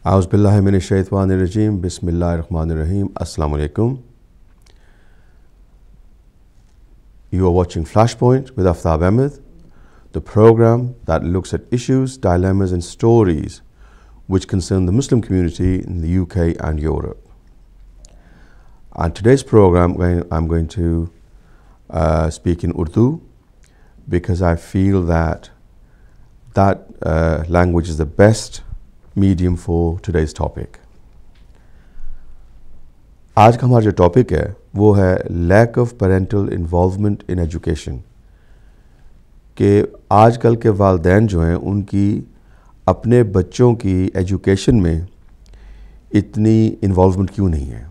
اعوذ باللہ من الشیطان الرجیم بسم اللہ الرحمن الرحیم. السلام علیکم. You are watching Flashpoint with Aftab Ahmed, the program that looks at issues, dilemmas and stories which concern the Muslim community in the UK and Europe. On today's program, I'm going to speak in Urdu because I feel that language is the best medium for today's topic. آج کا ہمارا جو topic ہے وہ ہے lack of parental involvement in education, کہ آج کل کے والدین جو ہیں ان کی اپنے بچوں کی ایجوکیشن میں اتنی انوالومنٹ کیوں نہیں ہے.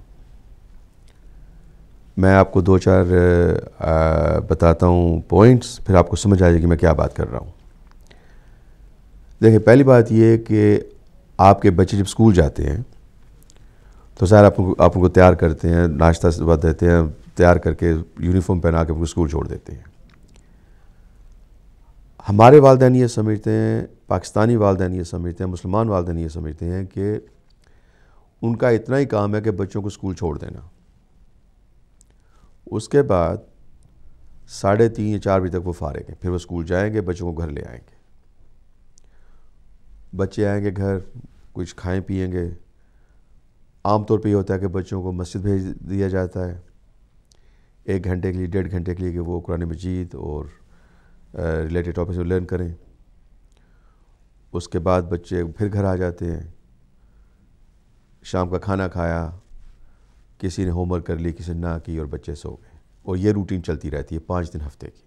میں آپ کو دو چار بتاتا ہوں پوائنٹس، پھر آپ کو سمجھ آ جائے گی میں کیا بات کر رہا ہوں. دیکھیں، پہلی بات یہ ہے کہ آپ کے بچے جب اسکول جاتے ہیں تو ظاہر آپ ان کو تیار کرتے ہیں، ناشتہ صبح دیتے ہیں، تیار کر کے یونیفارم پہنا کے ان کو اسکول چھوڑ دیتے ہیں. ہمارے والدین یہ سمجھتے ہیں، پاکستانی والدین یہ سمجھتے ہیں، مسلمان والدین یہ سمجھتے ہیں کہ ان کا اتنا ہی کام ہے کہ بچوں کو اسکول چھوڑ دینا، اس کے بعد 3:30 یا 4 بجے تک وہ فارغ ہیں، پھر وہ اسکول جائیں گے، بچوں کو گھر لے آئیں گے. بچے آئیں گے گھر، کچھ کھائیں پیئیں گے. عام طور پہ یہ ہوتا ہے کہ بچوں کو مسجد بھیج دیا جاتا ہے 1 گھنٹے کے لیے، 1.5 گھنٹے کے لیے، کہ وہ قرآن مجید اور ریلیٹڈ ٹاپکس کو لرن کریں. اس کے بعد بچے پھر گھر آ جاتے ہیں، شام کا کھانا کھایا، کسی نے ہوم ورک کر لی، کسی نے نہ کی، اور بچے سو گئے. اور یہ روٹین چلتی رہتی ہے 5 دن ہفتے کی.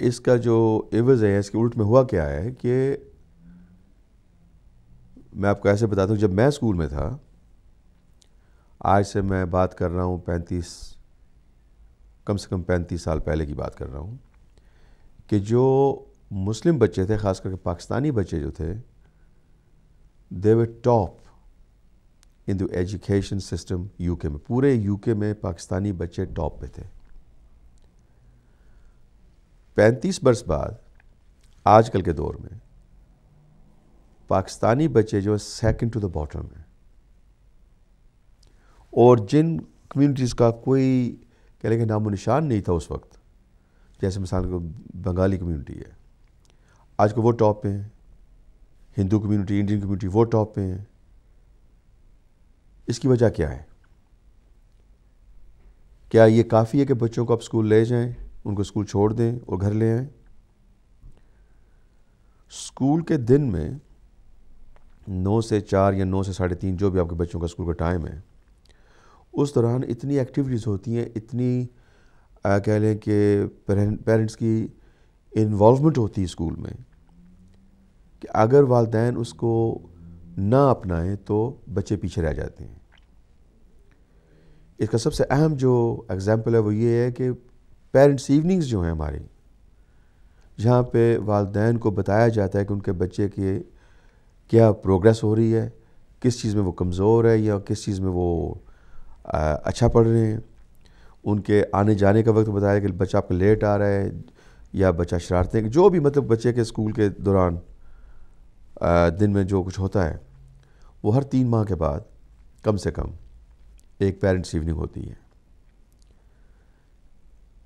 اس کا جو عوض ہے، اس کے الٹ میں ہوا کیا ہے کہ میں آپ کو ایسے بتاتا ہوں. جب میں اسکول میں تھا، آج سے میں بات کر رہا ہوں کم سے کم 35 سال پہلے کی بات کر رہا ہوں، کہ جو مسلم بچے تھے، خاص کر کے پاکستانی بچے جو تھے، they were top in the education system U K میں. پورے یو کے میں پاکستانی بچے ٹاپ پہ تھے. 35 برس بعد آج کل کے دور میں پاکستانی بچے جو سیکنڈ ٹو دا باٹم ہیں، اور جن کمیونٹیز کا کوئی کہہ لیں کہ نام و نشان نہیں تھا اس وقت، جیسے مثال کو بنگالی کمیونٹی ہے، آج کو وہ ٹاپ پہ ہیں. ہندو کمیونٹی، انڈین کمیونٹی، وہ ٹاپ پہ ہیں. اس کی وجہ کیا ہے؟ کیا یہ کافی ہے کہ بچوں کو آپ اسکول لے جائیں، ان کو اسکول چھوڑ دیں اور گھر لے آئیں؟ اسکول کے دن میں 9 سے 4 یا 9 سے 3:30 جو بھی آپ کے بچوں کا اسکول کا ٹائم ہے، اس دوران اتنی ایکٹیویٹیز ہوتی ہیں، اتنی کہہ لیں کہ پیرنٹس کی انوالومنٹ ہوتی ہے اسکول میں، کہ اگر والدین اس کو نہ اپنائیں تو بچے پیچھے رہ جاتے ہیں. اس کا سب سے اہم جو ایگزامپل ہے وہ یہ ہے کہ پیرنٹس ایوننگز جو ہیں ہماری، جہاں پہ والدین کو بتایا جاتا ہے کہ ان کے بچے کی کیا پروگریس ہو رہی ہے، کس چیز میں وہ کمزور ہے یا کس چیز میں وہ اچھا پڑھ رہے ہیں. ان کے آنے جانے کا وقت بتایا کہ بچہ آپ کا لیٹ آ رہا ہے یا بچہ شرارتیں، جو بھی مطلب بچے کے اسکول کے دوران دن میں جو کچھ ہوتا ہے، وہ ہر 3 ماہ کے بعد کم سے کم ایک پیرنٹس ایوننگ ہوتی ہے.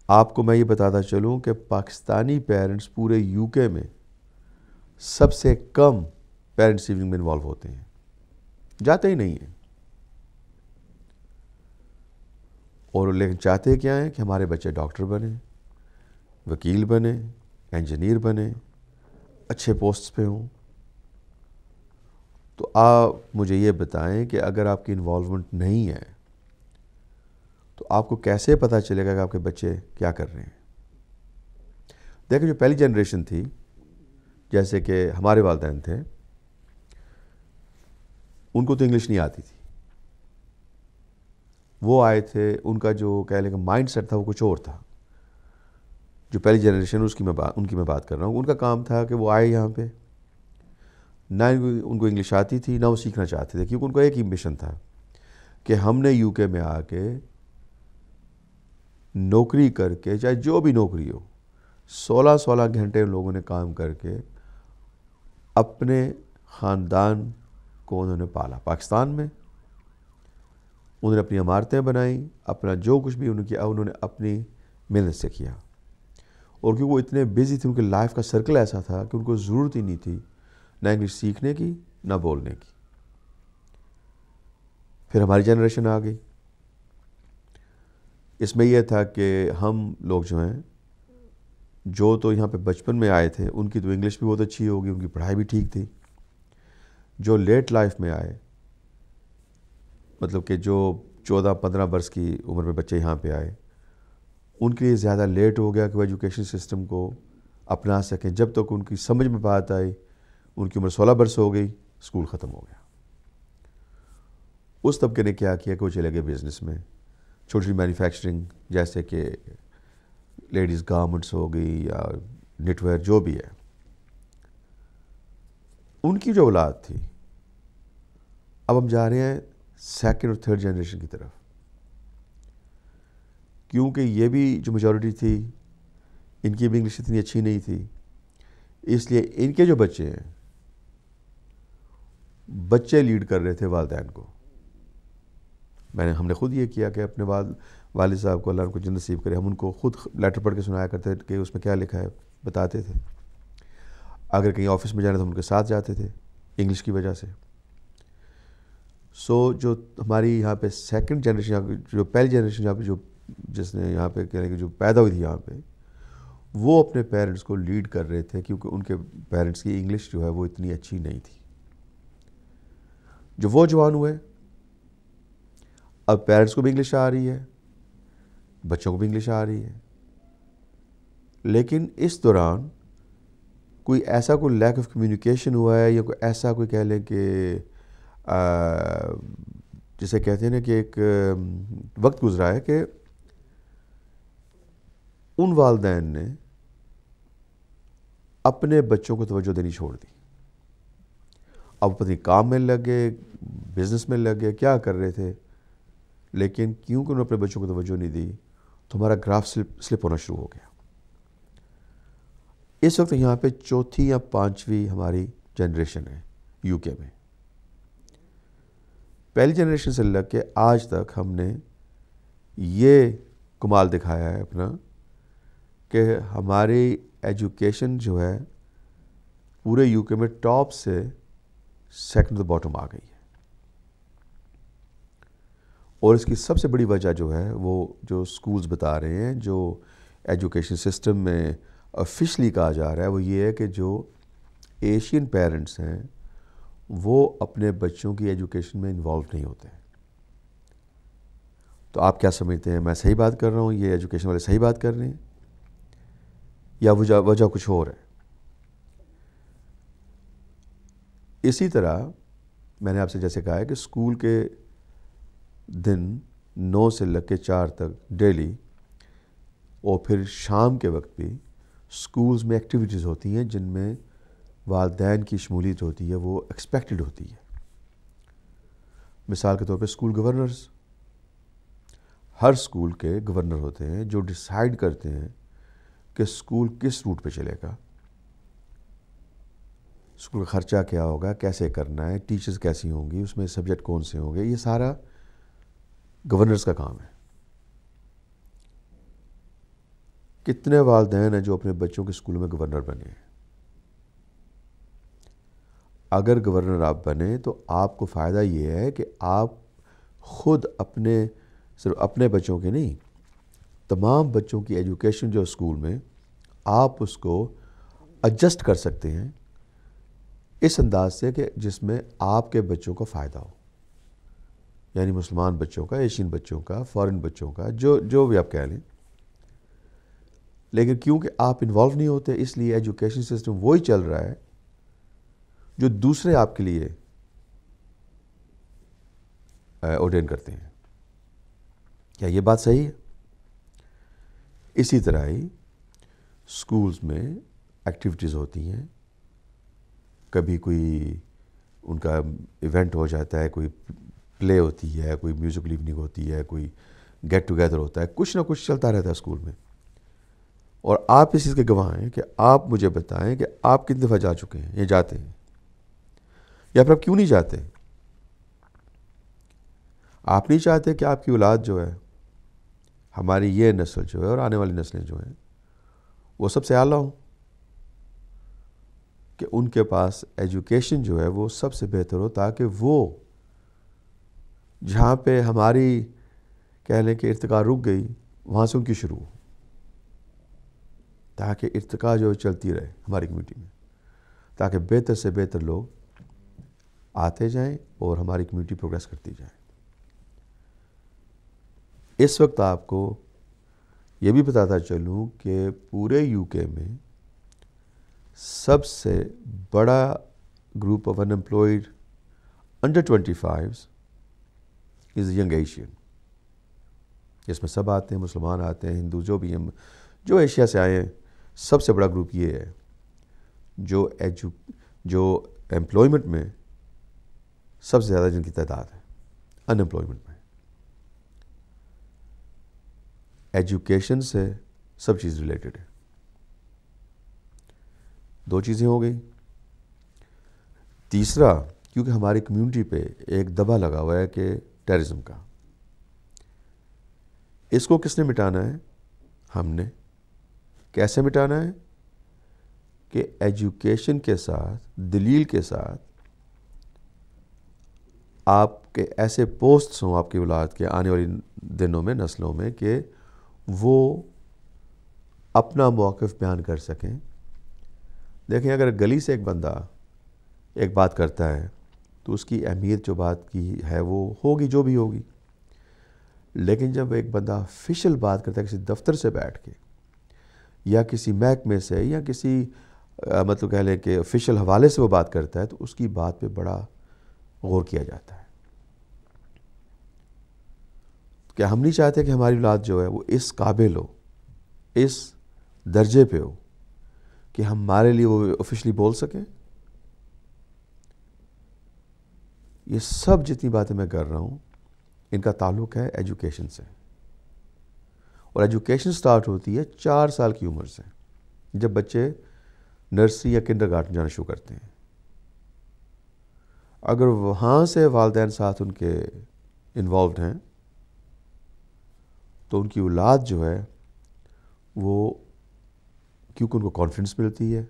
آپ کو میں یہ بتاتا چلوں کہ پاکستانی پیرنٹس پورے یو کے میں سب سے کم پیرنٹس ایوننگ میں انوالو ہوتے ہیں، جاتے ہی نہیں ہیں. اور لیکن چاہتے کیا ہیں کہ ہمارے بچے ڈاکٹر بنیں، وکیل بنیں، انجینئر بنیں، اچھے پوسٹس پہ ہوں. تو آپ مجھے یہ بتائیں کہ اگر آپ کی انوالومنٹ نہیں ہے تو آپ کو کیسے پتہ چلے گا کہ آپ کے بچے کیا کر رہے ہیں؟ دیکھیں، جو پہلی جنریشن تھی، جیسے کہ ہمارے والدین تھے، ان کو تو انگلش نہیں آتی تھی. وہ آئے تھے، ان کا جو کہہ لیں کہ مائنڈ سیٹ تھا وہ کچھ اور تھا. جو پہلی جنریشن ان کی میں بات کر رہا ہوں، ان کا کام تھا کہ وہ آئے یہاں پہ، نہ ان کو انگلش آتی تھی، نہ وہ سیکھنا چاہتے تھے، کیونکہ ان کو ایک ہی مشن تھا کہ ہم نے یو کے میں آ کے نوکری کر کے، چاہے جو بھی نوکری ہو، 16 گھنٹے ان لوگوں نے کام کر کے اپنے خاندان کو انہوں نے پالا پاکستان میں. انہوں نے اپنی عمارتیں بنائیں, اپنا جو کچھ بھی انہوں نے اپنی محنت سے کیا. اور کیونکہ وہ اتنے بیزی تھے, ان کے لائف کا سرکل ایسا تھا کہ ان کو ضرورت ہی نہیں تھی نہ انگلش سیکھنے کی نہ بولنے کی. پھر ہماری جنریشن آ گئی. اس میں یہ تھا کہ ہم لوگ جو ہیں, جو تو یہاں پہ بچپن میں آئے تھے ان کی تو انگلش بھی بہت اچھی ہوگی, ان کی پڑھائی بھی ٹھیک تھی. جو لیٹ لائف میں آئے, مطلب کہ جو 14-15 برس کی عمر میں بچے یہاں پہ آئے, ان کے لیے زیادہ لیٹ ہو گیا کہ وہ ایجوکیشن سسٹم کو اپنا سکیں. جب تک ان کی سمجھ میں بات آئی, ان کی عمر 16 برس ہو گئی, اسکول ختم ہو گیا. اس طبقے نے کیا کیا کہ وہ چلے گئے بزنس میں, چھوٹی چھوٹی مینوفیکچرنگ, جیسے کہ لیڈیز گارمنٹس ہو گئی یا نٹ ویئر جو بھی ہے. ان کی جو اولاد تھی, اب ہم جا رہے ہیں سیکنڈ اور تھرڈ جنریشن کی طرف, کیونکہ یہ بھی جو میجورٹی تھی ان کی بھی انگلش اتنی اچھی نہیں تھی. اس لیے ان کے جو بچے ہیں, بچے لیڈ کر رہے تھے والدین کو. ہم نے خود یہ کیا کہ اپنے والد صاحب کو اللہ ان کو جنت نصیب کرے, ہم ان کو خود لیٹر پڑھ کے سنایا کرتے تھے کہ اس میں کیا لکھا ہے, بتاتے تھے. اگر کہیں آفس میں جانا تو ہم ان کے ساتھ جاتے تھے انگلش کی وجہ سے. جو ہماری یہاں پہ سیکنڈ جنریشن, جو پہلی جنریشن یہاں پہ جس نے یہاں پہ کہنے کہ جو پیدا ہوئی تھی یہاں پہ, وہ اپنے پیرنٹس کو لیڈ کر رہے تھے, کیونکہ ان کے پیرنٹس کی انگلش جو ہے وہ اتنی اچھی نہیں تھی. جو وہ جوان ہوئے, اب پیرنٹس کو بھی انگلش آ رہی ہے, بچوں کو بھی انگلش آ رہی ہے, لیکن اس دوران کوئی ایسا کوئی لیک آف کمیونیکیشن ہوا ہے, یا کوئی ایسا کوئی کہہ لیں کہ جسے کہتے ہیں نا کہ ایک وقت گزرا ہے کہ ان والدین نے اپنے بچوں کو توجہ دینی چھوڑ دی. اب پتہ نہیں کام میں لگ گئے, بزنس میں لگ گئے, کیا کر رہے تھے, لیکن کیونکہ انہوں نے اپنے بچوں کو توجہ نہیں دی تو ہمارا گراف سلپ ہونا شروع ہو گیا. اس وقت یہاں پہ چوتھی یا پانچویں ہماری جنریشن ہے یو کے میں. پہلی جنریشن سے لگ کے آج تک ہم نے یہ کمال دکھایا ہے اپنا کہ ہماری ایجوکیشن جو ہے پورے یو کے میں ٹاپ سے سیکنڈ باٹم آ گئی ہے. اور اس کی سب سے بڑی وجہ جو ہے وہ جو سکولز بتا رہے ہیں, جو ایجوکیشن سسٹم میں آفیشلی کہا جا رہا ہے, وہ یہ ہے کہ جو ایشین پیرنٹس ہیں وہ اپنے بچوں کی ایجوکیشن میں انوالو نہیں ہوتے. تو آپ کیا سمجھتے ہیں, میں صحیح بات کر رہا ہوں, یہ ایجوکیشن والے صحیح بات کر رہے ہیں, یا وجہ کچھ اور ہے؟ اسی طرح میں نے آپ سے جیسے کہا ہے کہ اسکول کے دن 9 سے لگ کے 4 تک ڈیلی, اور پھر شام کے وقت بھی اسکولز میں ایکٹیویٹیز ہوتی ہیں جن میں والدین کی شمولیت ہوتی ہے, وہ ایکسپیکٹڈ ہوتی ہے. مثال کے طور پہ اسکول گورنرز, ہر اسکول کے گورنر ہوتے ہیں جو ڈیسائیڈ کرتے ہیں کہ اسکول کس روٹ پہ چلے گا, اسکول کا خرچہ کیا ہوگا, کیسے کرنا ہے, ٹیچرز کیسی ہوں گی, اس میں سبجیکٹ کون سے ہوں گے. یہ سارا گورنرز کا کام ہے. کتنے والدین ہیں جو اپنے بچوں کے اسکول میں گورنر بنے ہیں؟ اگر گورنر آپ بنے تو آپ کو فائدہ یہ ہے کہ آپ خود صرف اپنے بچوں کے نہیں, تمام بچوں کی ایجوکیشن جو اسکول میں آپ اس کو ایڈجسٹ کر سکتے ہیں اس انداز سے کہ جس میں آپ کے بچوں کو فائدہ ہو. یعنی مسلمان بچوں کا, ایشین بچوں کا, فارن بچوں کا, جو بھی آپ کہہ لیں. لیکن کیونکہ آپ انوالو نہیں ہوتے, اس لیے ایجوکیشن سسٹم وہی چل رہا ہے جو دوسرے آپ کے لیے آرڈین کرتے ہیں. کیا یہ بات صحیح ہے؟ اسی طرح ہی اسکولز میں ایکٹیویٹیز ہوتی ہیں, کبھی کوئی ان کا ایونٹ ہو جاتا ہے, کوئی پلے ہوتی ہے, کوئی میوزیکل ایوننگ ہوتی ہے, کوئی گیٹ ٹوگیدر ہوتا ہے, کچھ نہ کچھ چلتا رہتا ہے اسکول میں. اور آپ اس چیز کے گواہ ہیں کہ آپ مجھے بتائیں کہ آپ کتنی دفعہ جا چکے ہیں یا جاتے ہیں. یا پھر آپ کیوں نہیں چاہتے؟ آپ نہیں چاہتے کہ آپ کی اولاد جو ہے، ہماری یہ نسل جو ہے اور آنے والی نسلیں جو ہیں، وہ سب سے اعلیٰ ہوں، کہ ان کے پاس ایجوکیشن جو ہے وہ سب سے بہتر ہو، تاکہ وہ جہاں پہ ہماری کہہ لیں کہ ارتقاء رک گئی، وہاں سے ان کی شروع ہو، تاکہ ارتقاء جو چلتی رہے ہماری کمیونٹی میں، تاکہ بہتر سے بہتر لوگ آتے جائیں اور ہماری کمیونٹی پروگریس کرتی جائے۔ اس وقت آپ کو یہ بھی بتاتا چلوں کہ پورے یو کے میں سب سے بڑا group of unemployed under 25 is young Asian, جس میں سب آتے ہیں، مسلمان آتے ہیں، ہندو، جو بھی ہیں، جو ایشیا سے آئے ہیں، سب سے بڑا گروپ یہ ہے جو امپلائمنٹ میں سب سے زیادہ جن کی تعداد ہے انمپلائمنٹ میں۔ ایجوکیشن سے سب چیز ریلیٹڈ ہے۔ دو چیزیں ہو گئی۔ تیسرا، کیونکہ ہماری کمیونٹی پہ ایک دبا لگا ہوا ہے کہ ٹیررزم کا، اس کو کس نے مٹانا ہے؟ ہم نے۔ کیسے مٹانا ہے؟ کہ ایجوکیشن کے ساتھ، دلیل کے ساتھ، آپ کے ایسے پوسٹس ہوں آپ کی اولاد کے آنے والی دنوں میں، نسلوں میں، کہ وہ اپنا موقف بیان کر سکیں۔ دیکھیں، اگر گلی سے ایک بندہ ایک بات کرتا ہے تو اس کی اہمیت جو بات کی ہے وہ ہوگی جو بھی ہوگی، لیکن جب ایک بندہ آفیشیل بات کرتا ہے کسی دفتر سے بیٹھ کے یا کسی محکمے سے یا کسی مطلب کہہ لیں کہ آفیشیل حوالے سے وہ بات کرتا ہے، تو اس کی بات پہ بڑا غور کیا جاتا ہے۔ کیا ہم نہیں چاہتے کہ ہماری اولاد جو ہے وہ اس قابل ہو، اس درجے پہ ہو کہ ہمارے لیے وہ آفیشلی بول سکیں؟ یہ سب جتنی باتیں میں کر رہا ہوں، ان کا تعلق ہے ایجوکیشن سے، اور ایجوکیشن سٹارٹ ہوتی ہے 4 سال کی عمر سے، جب بچے نرسری یا کنڈر گارٹن جانا شروع کرتے ہیں۔ اگر وہاں سے والدین ساتھ ان کے انوالوڈ ہیں تو ان کی اولاد جو ہے وہ، کیونکہ ان کو کانفیڈنس ملتی ہے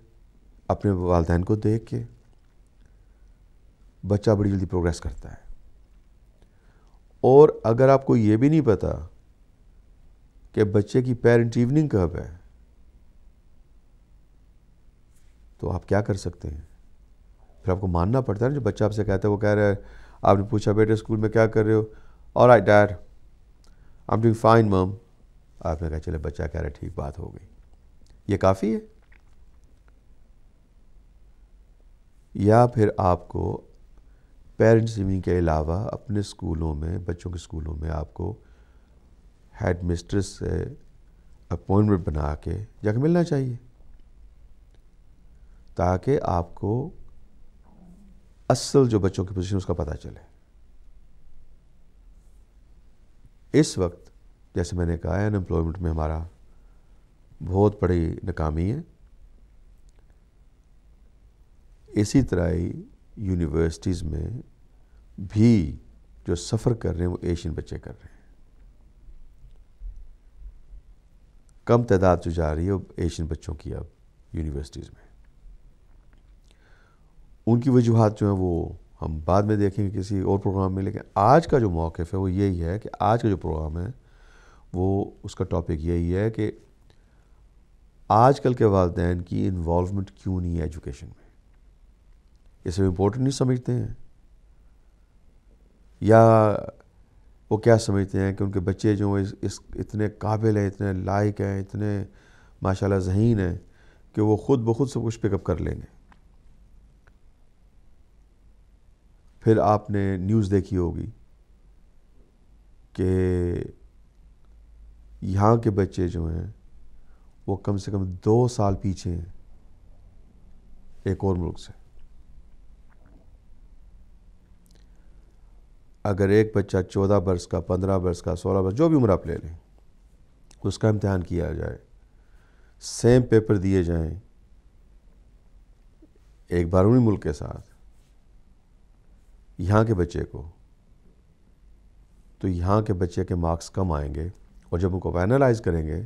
اپنے والدین کو دیکھ کے، بچہ بڑی جلدی پروگریس کرتا ہے۔ اور اگر آپ کو یہ بھی نہیں پتا کہ بچے کی پیرنٹ ایوننگ کب ہے، تو آپ کیا کر سکتے ہیں؟ پھر آپ کو ماننا پڑتا ہے نا، جو بچہ آپ سے کہتا ہے، وہ کہہ رہا ہے، آپ نے پوچھا بیٹے اسکول میں کیا کر رہے ہو؟ Alright dad, I am doing fine hmm. آپ نے کہا چلے بچہ کہہ رہا ہے ٹھیک، بات ہو گئی۔ یہ کافی ہے؟ یا پھر آپ کو پیرنٹس ایوننگ کے علاوہ اپنے اسکولوں میں، بچوں کے اسکولوں میں، آپ کو ہیڈ مسٹرس سے اپوائنٹمنٹ بنا کے جا کے ملنا چاہیے، تاکہ آپ کو اصل جو بچوں کی پوزیشن اس کا پتہ چلے۔ اس وقت جیسے میں نے کہا ہے، انمپلائمنٹ میں ہمارا بہت بڑی ناکامی ہے۔ اسی طرح ہی یونیورسٹیز میں بھی جو سفر کر رہے ہیں وہ ایشین بچے کر رہے ہیں۔ کم تعداد جو جا رہی ہے وہ ایشین بچوں کی اب یونیورسٹیز میں۔ ان کی وجوہات جو ہیں وہ ہم بعد میں دیکھیں گے کسی اور پروگرام میں، لیکن آج کا جو موقف ہے وہ یہی ہے کہ آج کا جو پروگرام ہے وہ اس کا ٹاپک یہی ہے کہ آج کل کے والدین کی انوالومنٹ کیوں نہیں ہے ایجوکیشن میں؟ اسے امپورٹنٹ نہیں سمجھتے ہیں، یا وہ کیا سمجھتے ہیں کہ ان کے بچے جو اتنے قابل ہیں، اتنے لائق ہیں، اتنے ماشاءاللہ ذہین ہیں کہ وہ خود بخود سب کچھ پک اپ کر لیں گے۔ پھر آپ نے نیوز دیکھی ہوگی کہ یہاں کے بچے جو ہیں وہ کم سے کم 2 سال پیچھے ہیں ایک اور ملک سے۔ اگر ایک بچہ 14 برس کا، 15 برس کا، 16 برس، جو بھی عمر آپ لے لیں، اس کا امتحان کیا جائے، سیم پیپر دیے جائیں ایک بیرونی ملک کے ساتھ، یہاں کے بچے کو، تو یہاں کے بچے کے مارکس کم آئیں گے، اور جب ان کو اینالائز کریں گے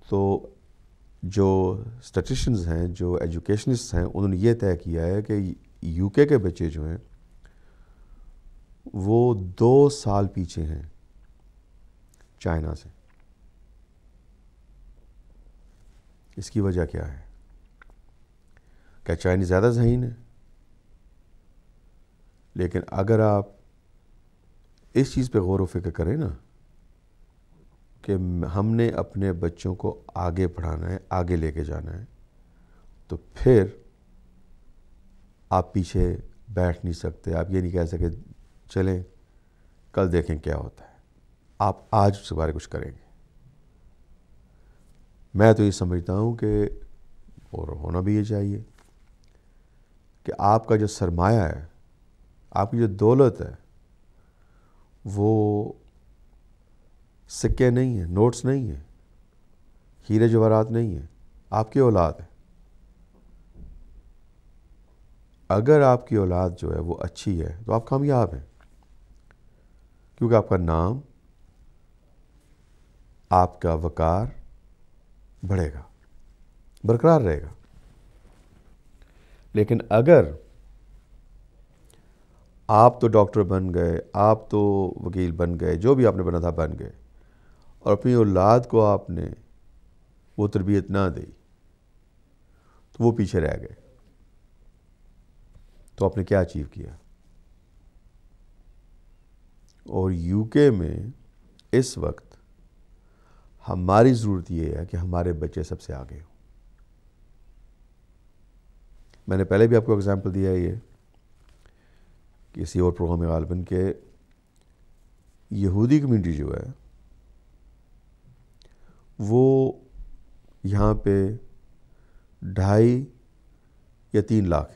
تو جو اسٹیٹیشنز ہیں، جو ایجوکیشنسٹ ہیں، انہوں نے یہ طے کیا ہے کہ یو کے بچے جو ہیں وہ 2 سال پیچھے ہیں چائنا سے۔ اس کی وجہ کیا ہے؟ کیا چائنی زیادہ ذہین ہے؟ لیکن اگر آپ اس چیز پہ غور و فکر کریں نا کہ ہم نے اپنے بچوں کو آگے پڑھانا ہے، آگے لے کے جانا ہے، تو پھر آپ پیچھے بیٹھ نہیں سکتے۔ آپ یہ نہیں کہہ سکتے چلیں کل دیکھیں کیا ہوتا ہے، آپ آج اس بارے کچھ کریں گے۔ میں تو یہ سمجھتا ہوں کہ، اور ہونا بھی یہ چاہیے، کہ آپ کا جو سرمایہ ہے، آپ کی جو دولت ہے، وہ سکے نہیں ہیں، نوٹس نہیں ہیں، ہیرے جواہرات نہیں ہیں، آپ کی اولاد ہے۔ اگر آپ کی اولاد جو ہے وہ اچھی ہے تو آپ کامیاب ہیں، کیونکہ آپ کا نام، آپ کا وقار بڑھے گا، برقرار رہے گا۔ لیکن اگر آپ تو ڈاکٹر بن گئے، آپ تو وکیل بن گئے، جو بھی آپ نے بنا تھا بن گئے، اور اپنی اولاد کو آپ نے وہ تربیت نہ دی، تو وہ پیچھے رہ گئے، تو آپ نے کیا اچیو کیا؟ اور یو کے میں اس وقت ہماری ضرورت یہ ہے کہ ہمارے بچے سب سے آگے ہوں۔ میں نے پہلے بھی آپ کو اگزامپل دیا ہے یہ کسی اور پروگرام میں غالباً، کہ یہودی کمیونٹی جو ہے وہ یہاں پہ 2.5 یا 3 لاکھ،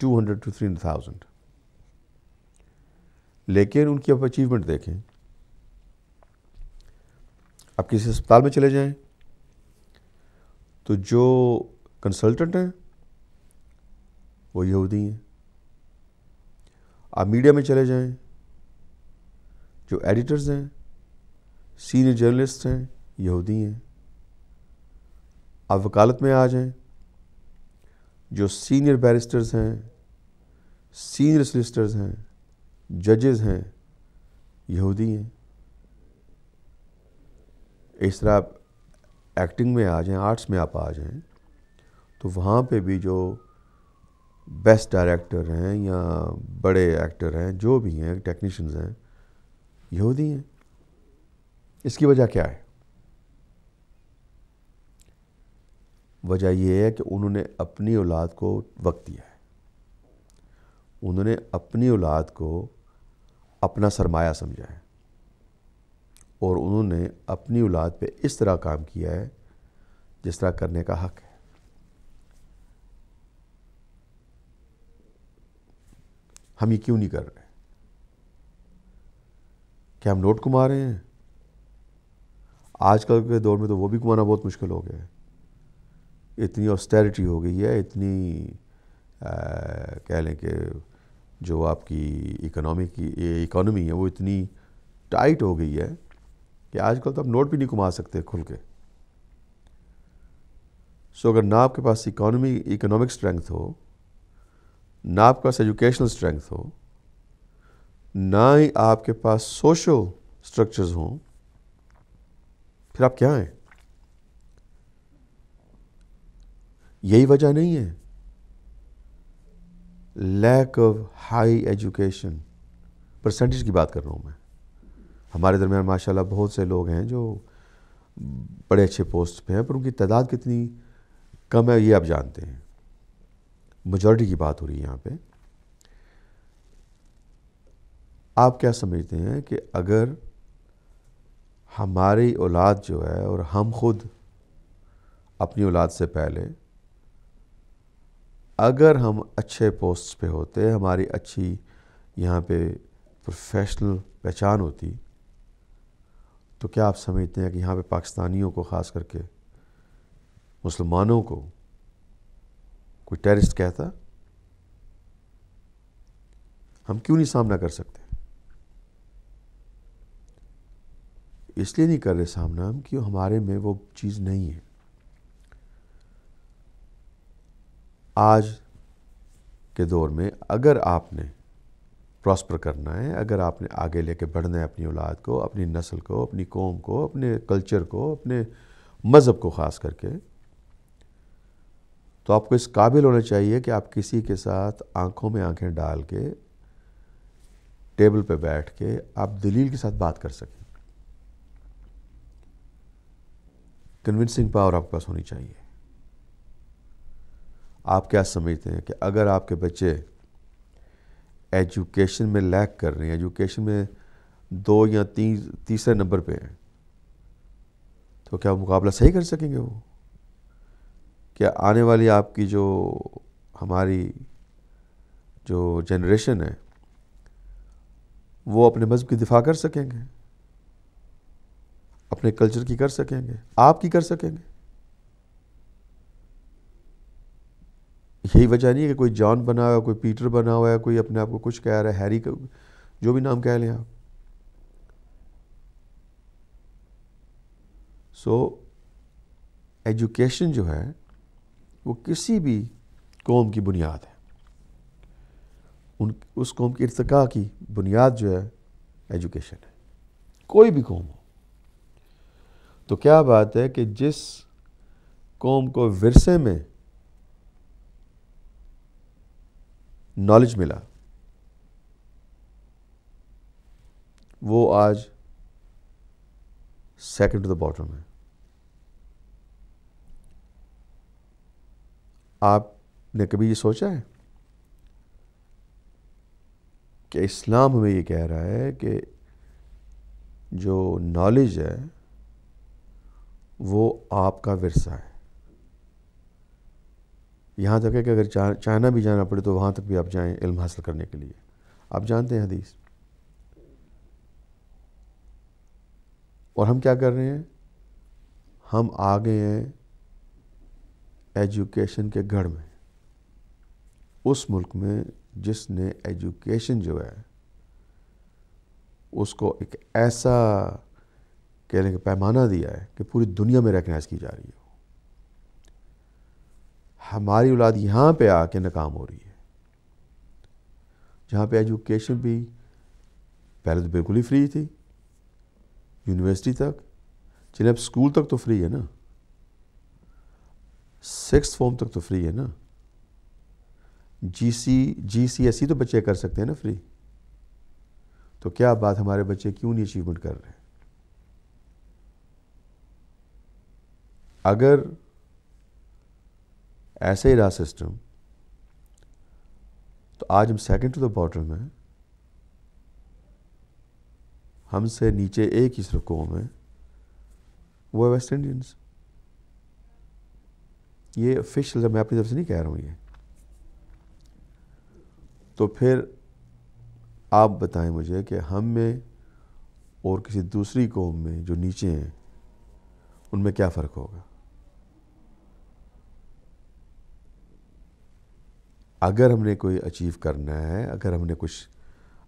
200 to 300,000، لیکن ان کی آپ اچیومنٹ دیکھیں۔ آپ کسی اسپتال میں چلے جائیں تو جو کنسلٹنٹ ہیں وہ یہودی ہیں۔ آپ میڈیا میں چلے جائیں، جو ایڈیٹرز ہیں، سینئر جرنلسٹ ہیں، یہودی ہیں۔ آپ وکالت میں آ جائیں، جو سینئر بیرسٹرز ہیں، سینئر سلسٹرز ہیں، ججز ہیں، یہودی ہیں۔ اس طرح آپ ایکٹنگ میں آ جائیں، آرٹس میں آپ آ جائیں، تو وہاں پہ بھی جو بیسٹ ڈائریکٹر ہیں یا بڑے ایکٹر ہیں، جو بھی ہیں، ٹیکنیشینز ہیں، یہودی ہیں۔ اس کی وجہ کیا ہے؟ وجہ یہ ہے کہ انہوں نے اپنی اولاد کو وقت دیا ہے، انہوں نے اپنی اولاد کو اپنا سرمایہ سمجھا ہے، اور انہوں نے اپنی اولاد پہ اس طرح کام کیا ہے جس طرح کرنے کا حق ہے۔ ہم یہ کیوں نہیں کر رہے؟ کیا ہم نوٹ کما رہے ہیں؟ آج کل کے دور میں تو وہ بھی کمانا بہت مشکل ہو گیا ہے، اتنی آسٹیرٹی ہو گئی ہے، اتنی کہہ لیں کہ جو آپ کی اکانومی ہے وہ اتنی ٹائٹ ہو گئی ہے کہ آج کل تو آپ نوٹ بھی نہیں کما سکتے کھل کے۔ سو اگر نہ آپ کے پاس اکنامک اسٹرینگتھ ہو، نہ آپ کے پاس ایجوکیشنل اسٹرینگتھ ہو، نہ ہی آپ کے پاس سوشل اسٹرکچرز ہوں، پھر آپ کیا ہیں؟ یہی وجہ نہیں ہے lack of high education, percentage کی بات کر رہا ہوں میں۔ ہمارے درمیان ماشاءاللہ بہت سے لوگ ہیں جو بڑے اچھے پوسٹ پہ ہیں، پر ان کی تعداد کتنی کم ہے یہ آپ جانتے ہیں۔ میجورٹی کی بات ہو رہی ہے یہاں پہ۔ آپ کیا سمجھتے ہیں کہ اگر ہماری اولاد جو ہے، اور ہم خود اپنی اولاد سے پہلے اگر ہم اچھے پوسٹ پہ ہوتے، ہماری اچھی یہاں پہ پروفیشنل پہچان ہوتی، تو کیا آپ سمجھتے ہیں کہ یہاں پہ پاکستانیوں کو، خاص کر کے مسلمانوں کو، کوئی ٹیررسٹ کہتا؟ ہم کیوں نہیں سامنا کر سکتے؟ اس لیے نہیں کر رہے سامنا ہم کہ ہمارے میں وہ چیز نہیں ہے. آج کے دور میں اگر آپ نے پراسپر کرنا ہے، اگر آپ نے آگے لے کے بڑھنا ہے اپنی اولاد کو، اپنی نسل کو، اپنی قوم کو، اپنے کلچر کو، اپنے مذہب کو خاص کر کے، تو آپ کو اس قابل ہونا چاہیے کہ آپ کسی کے ساتھ آنکھوں میں آنکھیں ڈال کے ٹیبل پہ بیٹھ کے آپ دلیل کے ساتھ بات کر سکیں. کنونسنگ پاور آپ کے پاس ہونی چاہیے. آپ کیا سمجھتے ہیں کہ اگر آپ کے بچے ایجوکیشن میں لیک کر رہے ہیں، ایجوکیشن میں 2 یا 3 نمبر پہ ہیں، تو کیا مقابلہ صحیح کر سکیں گے وہ؟ کیا آنے والی آپ کی جو ہماری جو جنریشن ہے وہ اپنے مذہب کی دفاع کر سکیں گے؟ اپنے کلچر کی کر سکیں گے؟ آپ کی کر سکیں گے؟ یہی وجہ نہیں ہے کہ کوئی جان بنا ہوا ہے، کوئی پیٹر بنا ہوا ہے، کوئی اپنے آپ کو کچھ کہہ رہا ہے، ہیری کا جو بھی نام کہہ لیں آپ. سو ایجوکیشن جو ہے وہ کسی بھی قوم کی بنیاد ہے. اس قوم کی ارتقاء کی بنیاد جو ہے ایجوکیشن ہے، کوئی بھی قوم ہو. تو کیا بات ہے کہ جس قوم کو ورثے میں نالج ملا وہ آج سیکنڈ ٹو دا باٹم ہے. آپ نے کبھی یہ سوچا ہے کہ اسلام ہمیں یہ کہہ رہا ہے کہ جو نالج ہے وہ آپ کا ورثہ ہے. یہاں تک ہے کہ اگر چائنا بھی جانا پڑے تو وہاں تک بھی آپ جائیں علم حاصل کرنے کے لیے. آپ جانتے ہیں حدیث. اور ہم کیا کر رہے ہیں؟ ہم آ گئے ہیں ایجوکیشن کے گڑھ میں، اس ملک میں جس نے ایجوکیشن جو ہے اس کو ایک ایسا کہنے کا پیمانہ دیا ہے کہ پوری دنیا میں ریکگنائز کی جا رہی ہے. ہماری اولاد یہاں پہ آ کے ناکام ہو رہی ہے، جہاں پہ ایجوکیشن بھی پہلے تو بالکل ہی فری تھی، یونیورسٹی تک. چلے اب اسکول تک تو فری ہے نا، 6 فارم تک تو فری ہے نا. جی سی ایس ای تو بچے کر سکتے ہیں نا فری. تو کیا بات ہمارے بچے کیوں نہیں اچیومنٹ کر رہے؟ اگر ایسے ہی رہا سسٹم تو آج ہم سیکنڈ ٹو دا باٹم میں، ہم سے نیچے ایک ہی صرف قوم ہے، وہ ہے ویسٹ انڈینز. یہ آفیشیل میں اپنی طرف سے نہیں کہہ رہا ہوں یہ. تو پھر آپ بتائیں مجھے کہ ہم میں اور کسی دوسری قوم میں جو نیچے ہیں ان میں کیا فرق ہوگا؟ اگر ہم نے کوئی اچیو کرنا ہے، اگر ہم نے کچھ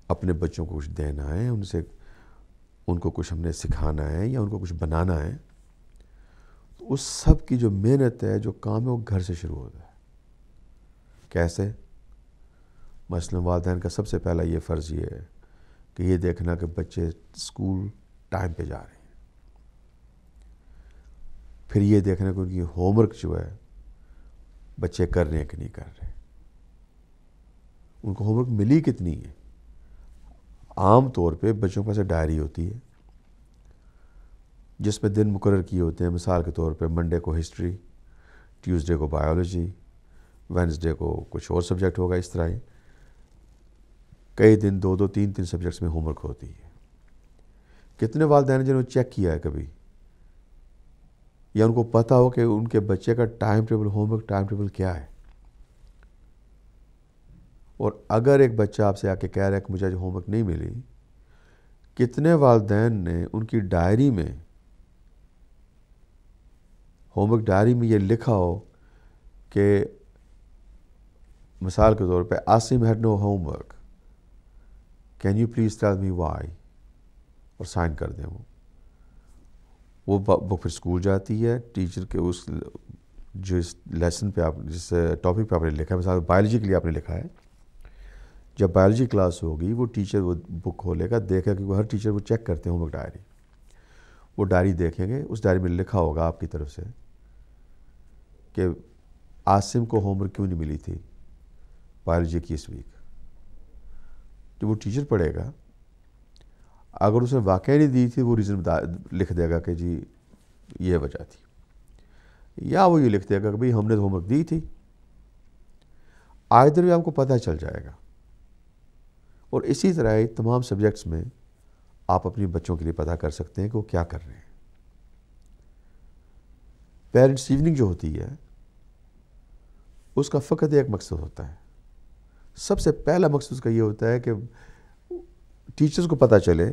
اپنے بچوں کو کچھ دینا ہے، ان کو کچھ ہم نے سکھانا ہے یا ان کو کچھ بنانا ہے، تو اس سب کی جو محنت ہے، جو کام ہے، وہ گھر سے شروع ہوتا ہے. کیسے؟ مثلا والدین کا سب سے پہلا یہ فرض یہ ہے کہ یہ دیکھنا کہ بچے اسکول ٹائم پہ جا رہے ہیں. پھر یہ دیکھنا کہ ان کی ہوم ورک جو ہے بچے کر رہے ہیں کہ نہیں کر رہے، ان کو ہوم ورک ملی کتنی ہے. عام طور پہ بچوں کے پاس ڈائری ہوتی ہے جس میں دن مقرر کیے ہوتے ہیں. مثال کے طور پہ منڈے کو ہسٹری، ٹیوزڈے کو بایولوجی، وینسڈے کو کچھ اور سبجیکٹ ہوگا. اس طرح کئی دن 2 3 سبجیکٹس میں ہوم ورک ہوتی ہے. کتنے والدین جنہوں نے چیک کیا ہے کبھی، یا ان کو پتہ ہو کہ ان کے بچے کا time table, home work time table کیا ہے؟ اور اگر ایک بچہ آپ سے آ کے کہہ رہا ہے کہ مجھے آج ہوم ورک نہیں ملی، کتنے والدین نے ان کی ڈائری میں، ہوم ورک ڈائری میں یہ لکھا ہو کہ مثال کے طور پہ Asim had no home work, can you please tell me why, اور سائن کر دیں. وہ بک پھر اسکول جاتی ہے. ٹیچر کے اس جس لیسن پہ آپ جس ٹاپک پہ آپ نے لکھا ہے، مثال بایولوجی کے لیے آپ نے لکھا ہے، جب بایولوجی کلاس ہوگی وہ ٹیچر وہ بک کھولے گا، دیکھے گا، کیونکہ ہر ٹیچر وہ چیک کرتے ہیں ہوم ورک ڈائری. وہ ڈائری دیکھیں گے، اس ڈائری میں لکھا ہوگا آپ کی طرف سے کہ عاصم کو ہوم ورک کیوں نہیں ملی تھی بایولوجی کی اس ویک. جب وہ ٹیچر پڑھے گا، اگر اس نے واقعی نہیں دی تھی وہ ریزن لکھ دے گا کہ جی یہ وجہ تھی، یا وہ یہ لکھ دے گا کہ بھئی ہم نے تو ہوم ورک دی تھی. آئدر بھی آپ کو پتہ چل جائے گا. اور اسی طرح تمام سبجیکٹس میں آپ اپنے بچوں کے لیے پتہ کر سکتے ہیں کہ وہ کیا کر رہے ہیں. پیرنٹس ایوننگ جو ہوتی ہے اس کا فقط ایک مقصد ہوتا ہے. سب سے پہلا مقصد اس کا یہ ہوتا ہے کہ ٹیچرز کو پتہ چلے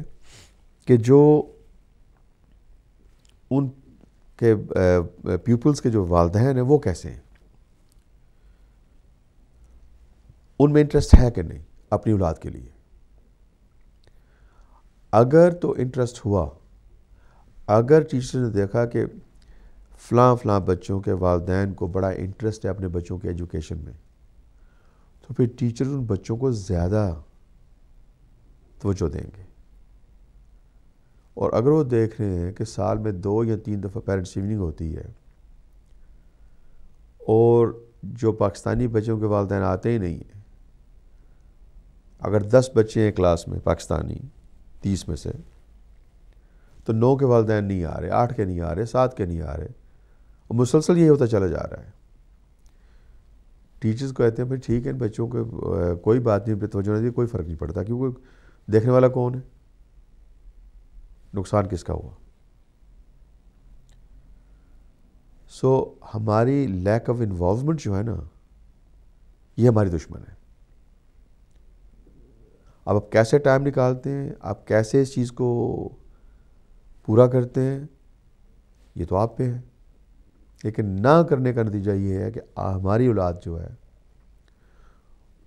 کہ جو ان کے پیپلز کے جو والدین ہیں وہ کیسے ہیں، ان میں انٹرسٹ ہے کہ نہیں اپنی اولاد کے لیے. اگر تو انٹرسٹ ہوا، اگر ٹیچر نے دیکھا کہ فلاں فلاں بچوں کے والدین کو بڑا انٹرسٹ ہے اپنے بچوں کے ایجوکیشن میں، تو پھر ٹیچر ان بچوں کو زیادہ توجہ دیں گے. اور اگر وہ دیکھ رہے ہیں کہ سال میں 2 یا 3 دفعہ پیرنٹس ایوننگ ہوتی ہے اور جو پاکستانی بچوں کے والدین آتے ہی نہیں ہیں، اگر 10 بچے ہیں کلاس میں پاکستانی 30 میں سے، تو 9 کے والدین نہیں آ رہے، 8 کے نہیں آ رہے، 7 کے نہیں آ رہے، اور مسلسل یہ ہوتا چلا جا رہا ہے. ٹیچرز کہتے ہیں پھر ٹھیک ہے، ان بچوں کو کوئی بات نہیں، ان پہ توجہ نہیں دی، کوئی فرق نہیں پڑتا، کیونکہ دیکھنے والا کون ہے، نقصان کس کا ہوا. سو ہماری لیک آف انوالومنٹ جو ہے نا، یہ ہماری دشمن ہے. اب آپ کیسے ٹائم نکالتے ہیں، آپ کیسے اس چیز کو پورا کرتے ہیں، یہ تو آپ پہ ہے. لیکن نہ کرنے کا نتیجہ یہ ہے کہ ہماری اولاد جو ہے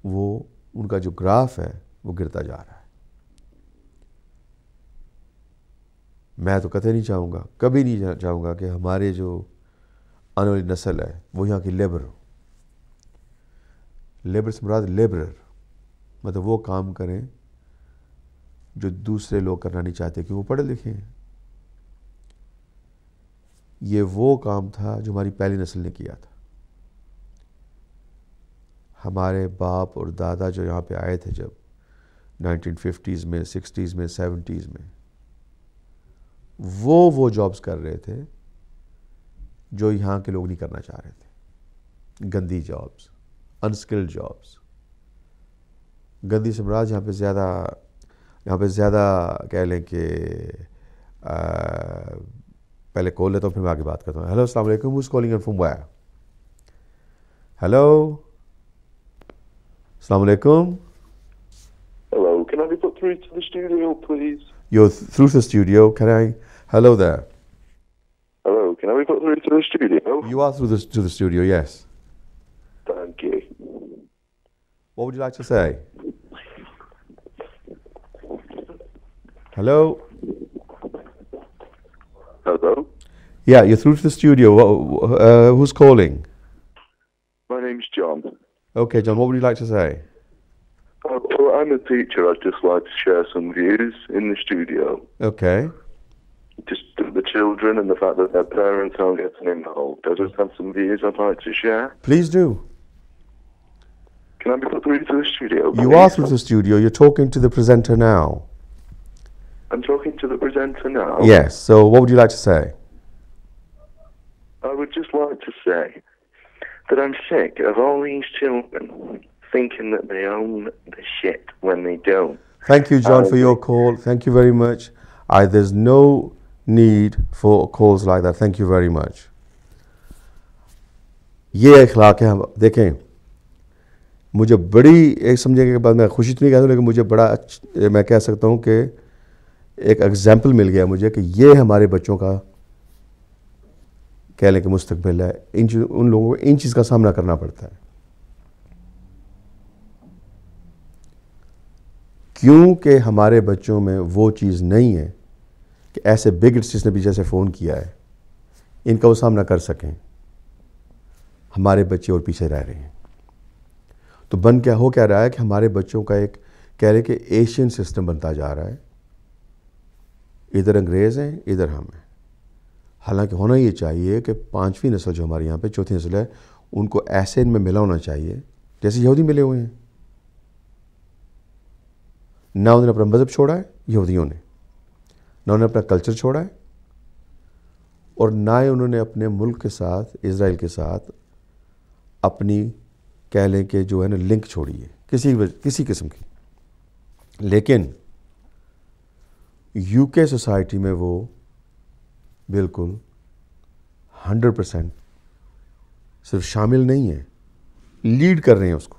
وہ ان کا جو گراف ہے وہ گرتا جا رہا ہے. میں تو قطعی نہیں چاہوں گا، کبھی نہیں چاہوں گا کہ ہمارے جو آنے والی نسل ہے وہ یہاں کی لیبر ہو. لیبر سے مراد لیبرر، مطلب وہ کام کریں جو دوسرے لوگ کرنا نہیں چاہتے کہ وہ پڑھے لکھے ہیں. یہ وہ کام تھا جو ہماری پہلی نسل نے کیا تھا. ہمارے باپ اور دادا جو یہاں پہ آئے تھے جب 1950s میں، 60s میں، 70s میں، وہ جابز کر رہے تھے جو یہاں کے لوگ نہیں کرنا چاہ رہے تھے. گندی جابز، انسکلڈ جابز. گندی سے مراد یہاں پہ زیادہ کہہ لیں کہ پہلے کال لیتا ہوں پھر میں آگے بات کرتا ہوں. ہیلو، السلام علیکم. Who's calling from where? Hello, السلام علیکم. Hello, can I be put through to the studio, please? You're through to the studio. Can I? Hello there. Hello, can I be put through to the studio? You are through to the studio, yes. Thank you. What would you like to say? Hello? Hello? Yeah, you're through to the studio. Who's calling? My name's John. Okay, John, what would you like to say? Well, I'm a teacher. I'd just like to share some views in the studio. Okay. Just the children and the fact that their parents aren't getting involved. I just have some views I'd like to share. Please do. Can I be put through to the studio, please? You are through to the studio. You're talking to the presenter now. I'm talking to the presenter now? Yes, so what would you like to say? I would just like to say that I'm sick of all these children thinking that they own the shit when they don't. Thank you, John, for your call. Thank you very much. There's no need for calls like that. Thank you very much. یہ اخلاق ہے. دیکھیں، مجھے بڑی ایک سمجھے کے بعد میں خوشی تو نہیں کہتا ہوں، لیکن مجھے بڑا میں کہہ سکتا ہوں کہ ایک ایگزامپل مل گیا مجھے کہ یہ ہمارے بچوں کا کہہ لیں کہ مستقبل ہے. ان لوگوں کو ان چیز کا سامنا کرنا پڑتا ہے. کیونکہ ہمارے بچوں میں وہ چیز نہیں ہے کہ ایسے بگٹس جس نے بھی جیسے فون کیا ہے ان کا وہ سامنا کر سکیں. ہمارے بچے اور پیچھے رہ رہے ہیں. تو ہو کیا رہا ہے کہ ہمارے بچوں کا ایک کہہ رہے کہ ایشین سسٹم بنتا جا رہا ہے. ادھر انگریز ہیں, ادھر ہم ہیں. حالانکہ ہونا یہ چاہیے کہ 5ویں نسل جو ہمارے یہاں پہ 4تھی نسل ہے ان کو ایسے ان میں ملا ہونا چاہیے جیسے یہودی ملے ہوئے ہیں. نہ انہوں نے اپنا مذہب چھوڑا ہے یہودیوں نے, نہ انہوں نے اپنا کلچر چھوڑا ہے, اور نہ ہی انہوں نے اپنے ملک کے ساتھ, اسرائیل کے ساتھ اپنی کہہ لیں کہ جو ہے نا لنک چھوڑی ہے کسی قسم کی. لیکن یو کے سوسائٹی میں وہ بالکل 100% صرف شامل نہیں ہے, لیڈ کر رہے ہیں اس کو.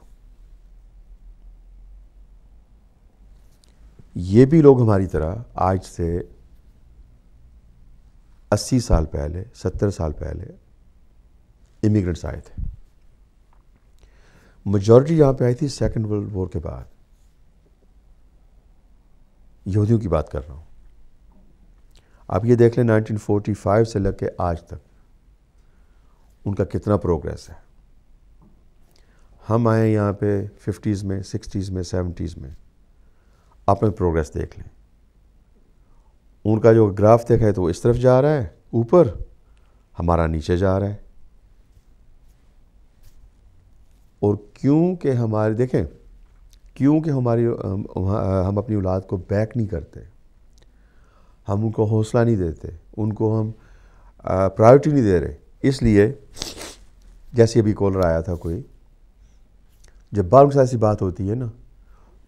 یہ بھی لوگ ہماری طرح آج سے 80 سال پہلے 70 سال پہلے امیگرنٹس آئے تھے. میجورٹی یہاں پہ آئی تھی سیکنڈ ورلڈ وار کے بعد. یہودیوں کی بات کر رہا ہوں. آپ یہ دیکھ لیں 1945 سے لگ کے آج تک ان کا کتنا پروگریس ہے. ہم آئے یہاں پہ 50s میں 60s میں 70s میں, آپ نے پروگریس دیکھ لیں. ان کا جو گراف دیکھا ہے تو وہ اس طرف جا رہا ہے اوپر, ہمارا نیچے جا رہا ہے. اور کیونکہ ہمارے دیکھیں کیونکہ ہم اپنی اولاد کو بیک نہیں کرتے, ہم ان کو حوصلہ نہیں دیتے, ان کو ہم پرائیورٹی نہیں دے رہے, اس لیے جیسے ابھی کالر آیا تھا کوئی, جب بال کے ساتھ ایسی بات ہوتی ہے نا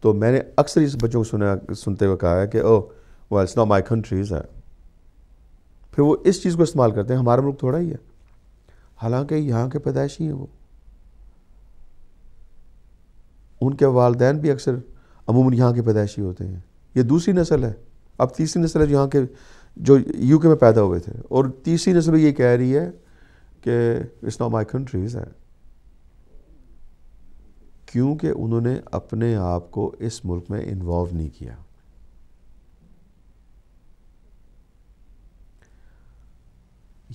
تو میں نے اکثر اس بچوں کو سنتے ہوئے کہا ہے کہ او well it's not my countries ہے. پھر وہ اس چیز کو استعمال کرتے ہیں ہمارا ملک تھوڑا ہی ہے, حالانکہ یہاں کے پیدائشی ہیں وہ. ان کے والدین بھی اکثر عموماً یہاں کے پیدائشی ہوتے ہیں. یہ دوسری نسل ہے, اب تیسری نسل ہے یہاں کے جو یو کے میں پیدا ہوئے تھے, اور تیسری نسل یہ کہہ رہی ہے کہ it's not my countries ہے, کیونکہ انہوں نے اپنے آپ کو اس ملک میں انوالو نہیں کیا.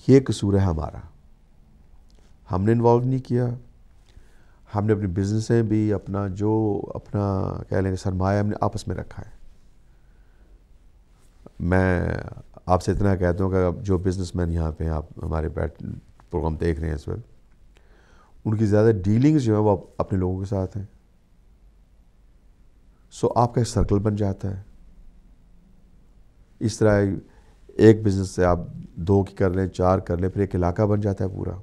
یہ قصور ہے ہمارا, ہم نے انوالو نہیں کیا. ہم نے اپنی بزنسیں بھی اپنا کہہ لیں کہ سرمایہ ہم نے آپس میں رکھا ہے. میں آپ سے اتنا کہتا ہوں کہ جو بزنس مین یہاں پہ ہیں, آپ ہمارے پروگرام دیکھ رہے ہیں اس وقت, ان کی زیادہ ڈیلنگز جو ہیں وہ اپنے لوگوں کے ساتھ ہیں. سو آپ کا ایک سرکل بن جاتا ہے. اس طرح ایک بزنس سے آپ 2 کی کر لیں, 4 کر لیں, پھر ایک علاقہ بن جاتا ہے پورا.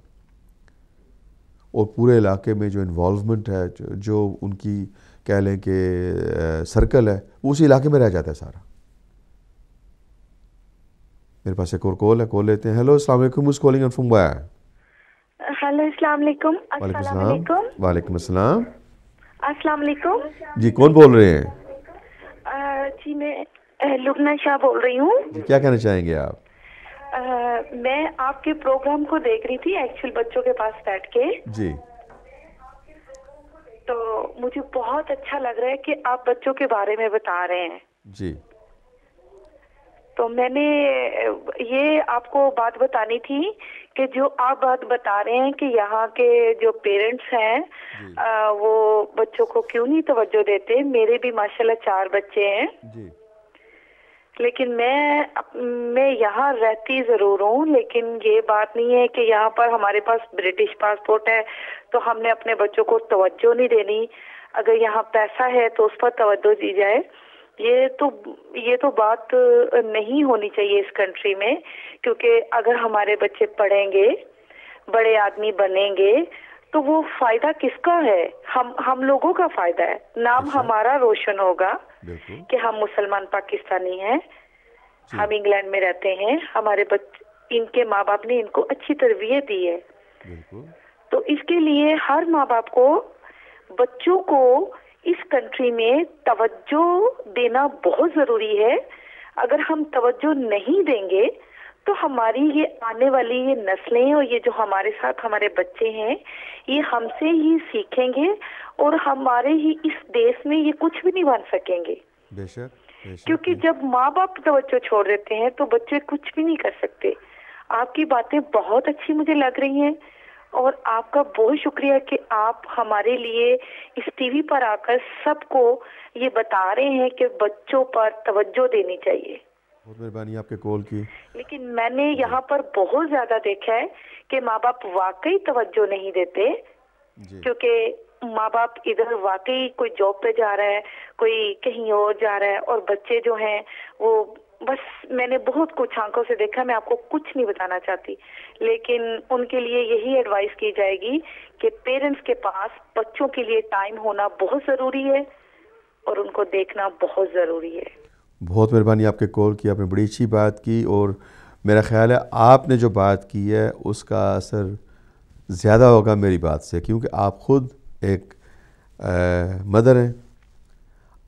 اور پورے علاقے میں جو انوالومنٹ ہے, جو ان کی کہہ لیں کہ سرکل ہے, وہ اسی علاقے میں رہ جاتا ہے سارا. میرے پاس ایک اور کال ہے, کال لیتے ہیں. ہیلو السلام علیکم, who's calling in from where? Hello السلام علیکم. السلام علیکم. وعلیکم السلام. السلام علیکم. جی کون بول رہے ہیں؟ جی میں لبنہ شاہ بول رہی ہوں. جی کیا کہنا چاہیں گے آپ؟ میں آپ کے پروگرام کو دیکھ رہی تھی ایکچوئل بچوں کے پاس بیٹھ کے. جی. تو مجھے بہت اچھا لگ رہا ہے کہ آپ بچوں کے بارے میں بتا رہے ہیں. جی. تو میں نے یہ آپ کو بات بتانی تھی کہ جو آپ بات بتا رہے ہیں کہ یہاں کے جو پیرنٹس ہیں وہ بچوں کو کیوں نہیں توجہ دیتے. میرے بھی ماشاءاللہ 4 بچے ہیں. جی. لیکن میں یہاں رہتی ضرور ہوں, لیکن یہ بات نہیں ہے کہ یہاں پر ہمارے پاس برٹش پاسپورٹ ہے تو ہم نے اپنے بچوں کو توجہ نہیں دینی. اگر یہاں پیسہ ہے تو اس پر توجہ دی جائے. یہ تو بات نہیں ہونی چاہیے اس کنٹری میں, کیونکہ اگر ہمارے بچے پڑھیں گے, بڑے آدمی بنیں گے, تو وہ فائدہ کس کا ہے؟ ہم لوگوں کا فائدہ ہے. نام ہمارا روشن ہوگا کہ ہم مسلمان پاکستانی ہیں, ہم انگلینڈ میں رہتے ہیں, ہمارے ان کے ماں باپ نے ان کو اچھی تربیت دی ہے. تو اس کے لیے ہر ماں باپ کو بچوں کو اس کنٹری میں توجہ دینا بہت ضروری ہے. اگر ہم توجہ نہیں دیں گے تو ہماری یہ آنے والی یہ نسلیں اور یہ جو ہمارے ساتھ ہمارے بچے ہیں یہ ہم سے ہی سیکھیں گے, اور ہمارے ہی اس دیش میں یہ کچھ بھی نہیں بن سکیں گے. بے شک بے شک. کیونکہ جب ماں باپ توجہ چھوڑ دیتے ہیں تو بچے کچھ بھی نہیں کر سکتے. آپ کی باتیں بہت اچھی مجھے لگ رہی ہیں اور آپ کا بہت شکریہ کہ آپ ہمارے لیے اس ٹی وی پر آ کر سب کو یہ بتا رہے ہیں کہ بچوں پر توجہ دینی چاہیے. بہت مہربانی آپ کے کال کی. لیکن میں نے یہاں پر بہت زیادہ دیکھا ہے کہ ماں باپ واقعی توجہ نہیں دیتے جی کیونکہ ماں باپ ادھر واقعی کوئی جاب پہ جا رہا ہے, کوئی کہیں اور جا رہا ہے, اور بچے جو ہیں وہ بس میں نے بہت کچھ آنکھوں سے دیکھا, میں آپ کو کچھ نہیں بتانا چاہتی, لیکن ان کے لیے یہی ایڈوائس کی جائے گی کہ پیرنٹس کے پاس بچوں کے لیے ٹائم ہونا بہت ضروری ہے اور ان کو دیکھنا بہت ضروری ہے. بہت مہربانی آپ کے کال کی, آپ نے بڑی اچھی بات کی, اور میرا خیال ہے آپ نے جو بات کی ہے اس کا اثر زیادہ ہوگا میری بات سے, کیونکہ آپ خود ایک مدر ہیں,